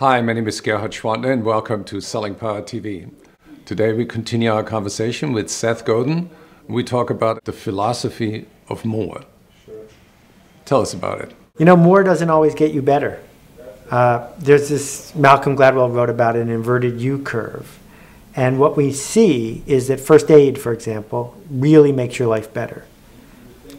Hi, my name is Gerhard Schwantner and welcome to Selling Power TV. Today we continue our conversation with Seth Godin. We talk about the philosophy of more. Sure. Tell us about it. You know, more doesn't always get you better. There's this, Malcolm Gladwell wrote about an inverted U curve. And what we see is that first aid, for example, really makes your life better.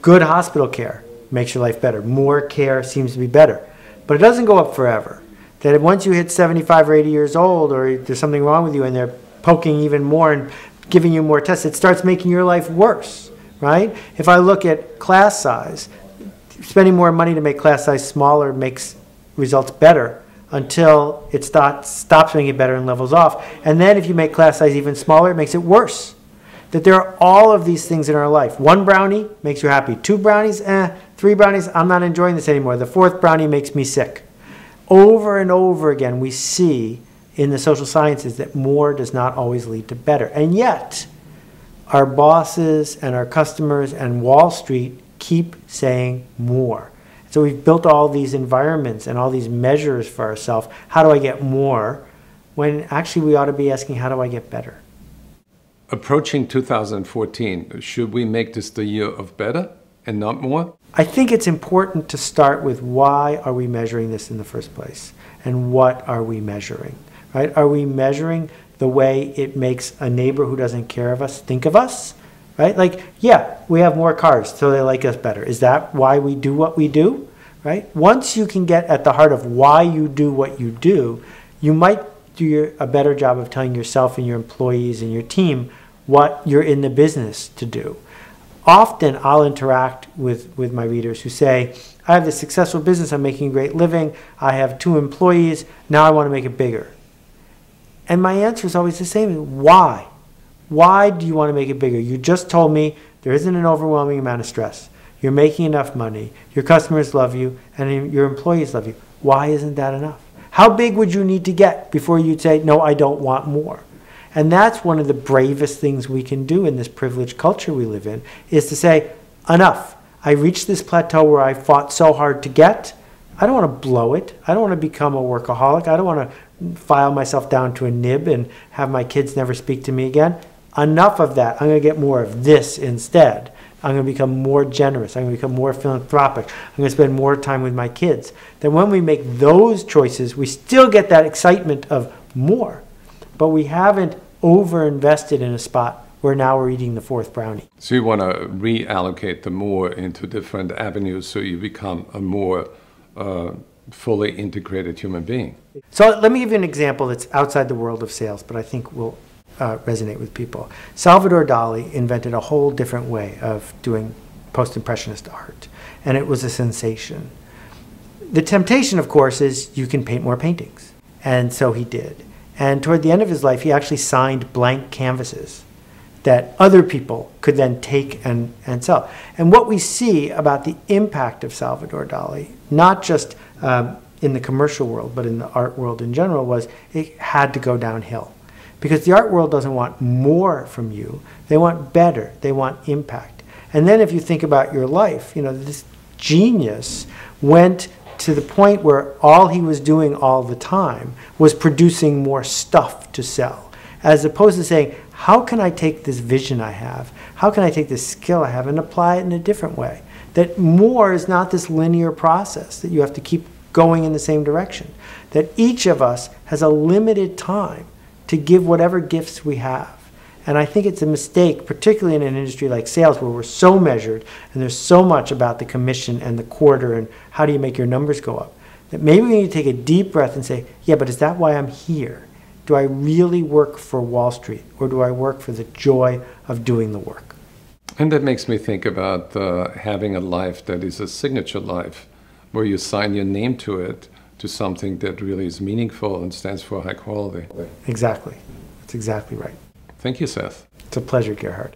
Good hospital care makes your life better. More care seems to be better. But it doesn't go up forever. That once you hit 75 or 80 years old, or there's something wrong with you and they're poking even more and giving you more tests, it starts making your life worse, right? If I look at class size, spending more money to make class size smaller makes results better until it stops making it better and levels off. And then if you make class size even smaller, it makes it worse. That there are all of these things in our life. 1 brownie makes you happy. 2 brownies, 3 brownies, I'm not enjoying this anymore. The 4th brownie makes me sick. Over and over again, we see in the social sciences that more does not always lead to better. And yet, our bosses and our customers and Wall Street keep saying more. So we've built all these environments and all these measures for ourselves. How do I get more? When actually we ought to be asking, how do I get better? Approaching 2014, should we make this the year of better and not more? I think it's important to start with why are we measuring this in the first place? And what are we measuring? Right? Are we measuring the way it makes a neighbor who doesn't care of us think of us? Right? Like, yeah, we have more cars, so they like us better. Is that why we do what we do? Right? Once you can get at the heart of why you do what you do, you might do a better job of telling yourself and your employees and your team what you're in the business to do. Often I'll interact with my readers who say, I have this successful business, I'm making a great living, I have 2 employees, now I want to make it bigger. And my answer is always the same. Why? Why do you want to make it bigger? You just told me there isn't an overwhelming amount of stress. You're making enough money, your customers love you, and your employees love you. Why isn't that enough? How big would you need to get before you'd say, no, I don't want more? And that's one of the bravest things we can do in this privileged culture we live in, is to say, enough. I reached this plateau where I fought so hard to get. I don't want to blow it. I don't want to become a workaholic. I don't want to file myself down to a nib and have my kids never speak to me again. Enough of that. I'm going to get more of this instead. I'm going to become more generous. I'm going to become more philanthropic. I'm going to spend more time with my kids. Then when we make those choices, we still get that excitement of more. But we haven't over-invested in a spot where now we're eating the 4th brownie. So you want to reallocate the more into different avenues so you become a more fully integrated human being. So let me give you an example that's outside the world of sales, but I think will resonate with people. Salvador Dali invented a whole different way of doing post-impressionist art, and it was a sensation. The temptation, of course, is you can paint more paintings, and so he did. And toward the end of his life, he actually signed blank canvases that other people could then take and sell. And what we see about the impact of Salvador Dali, not just in the commercial world, but in the art world in general, was it had to go downhill. Because the art world doesn't want more from you. They want better. They want impact. And then if you think about your life, you know, this genius went to the point where all he was doing all the time was producing more stuff to sell, as opposed to saying, how can I take this vision I have, how can I take this skill I have and apply it in a different way? That more is not this linear process, that you have to keep going in the same direction. That each of us has a limited time to give whatever gifts we have. And I think it's a mistake, particularly in an industry like sales where we're so measured and there's so much about the commission and the quarter and how do you make your numbers go up, that maybe we need to take a deep breath and say, yeah, but is that why I'm here? Do I really work for Wall Street, or do I work for the joy of doing the work? And that makes me think about having a life that is a signature life, where you sign your name to it, to something that really is meaningful and stands for high quality. Exactly. That's exactly right. Thank you, Seth. It's a pleasure, Gerhard.